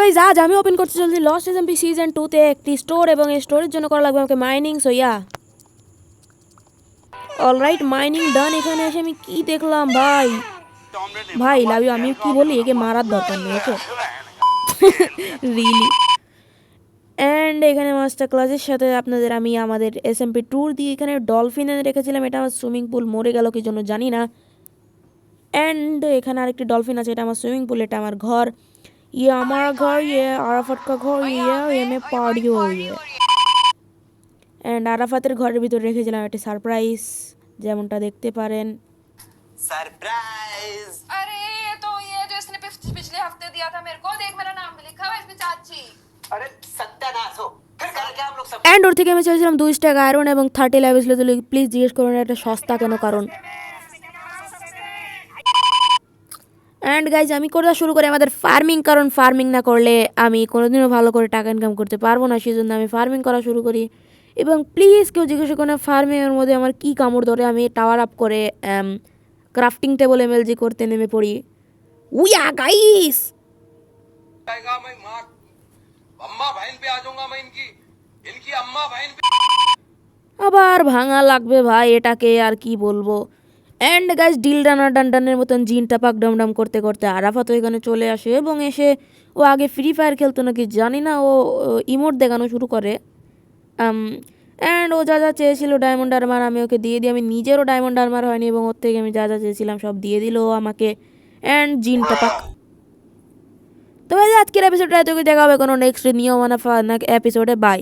Guys আজ আমি open করতে চলছি লস্ট এসএমপি সিজন 2 তে একটি স্টোর এবং এই স্টোরের জন্য করা লাগবে আমাকে mining. So yeah alright, mining done. এখানে এসে আমি কি দেখলাম ভাই, ভাই লাভ ইউ। আমি কি বলি, একে মারার দরকার নেই ওকে, রিয়েলি। অ্যান্ড এখানে মাস্টার ক্লাসের সাথে আপনাদের আমি আমাদের এসএমপি ট্যুর দিয়ে এখানে ডলফিন এনে রেখেছিলাম। এটা আমার সুইমিং পুল, মরে গেল কি জন্য জানি না। অ্যান্ড এখানে আরেকটি ডলফিন আছে, এটা আমার সুইমিং পুল, এটা আমার ঘর। ये हमारा घर, ये আরাফাত का घर, ये में पार्टी हो रही है। অ্যান্ড আরাফাতের ঘরের ভিতরে রেখেছিলাম একটা সারপ্রাইজ, যেমনটা দেখতে পারেন। सरप्राइज। अरे तो ये जो इसने पिछले हफ्ते दिया था मेरे को, देख मेरा नाम भी लिखा हुआ है इसमें, चाची। अरे सत्यानाश हो, फिर कल क्या हम लोग सब অ্যান্ড ওর থেকে আমি চেয়েছিলাম 2 স্ট্যাক আয়রন এবং 30 লেভেল ছিল। প্লিজ জিজ্ঞেস করুন এটা সস্তা কেন, কারণ অ্যান্ড গাইজ আমি করে শুরু করি আমাদের ফার্মিং, কারণ ফার্মিং না করলে আমি কোনোদিনও ভালো করে টাকা ইনকাম করতে পারবো না। সেই জন্য আমি ফার্মিং করা শুরু করি। এবং প্লিজ কেউ জিজ্ঞাসা করে না ফার্মিংয়ের মধ্যে আমার কী কামড় ধরে, আমি টাওয়ার আপ করে ক্রাফটিং টেবল এমএলজি করতে নেমে পড়ি। উইয়া গাইস, आएगा मैं माँ अम्मा बहन पे आ जाऊंगा मैं, इनकी इनकी अम्मा बहन पे। আবার ভাঙা লাগবে ভাই এটাকে, আর কি বলবো। অ্যান্ড গাইজ ডিল ডানা ডান্ডানের মতন জিনটা পাক ডাম করতে করতে আরাফাত এখানে চলে আসে এবং এসে ও আগে ফ্রি ফায়ার খেলতো নাকি জানি না, ও ইমোট দেখানো শুরু করে। অ্যান্ড ও যা যা চেয়েছিল ডায়মন্ড আর্মার আমি ওকে দিয়ে দিই। আমি নিজেরও ডায়মন্ড আর্মার হয়নি এবং ওর থেকে আমি যা যা চেয়েছিলাম সব দিয়ে দিল ও আমাকে। অ্যান্ড জিনটা পাক। তো ভাই আজকের এপিসোডটা এতটুকু, দেখা হবে কোনো নেক্সট নিয়ম এপিসোডে। বাই।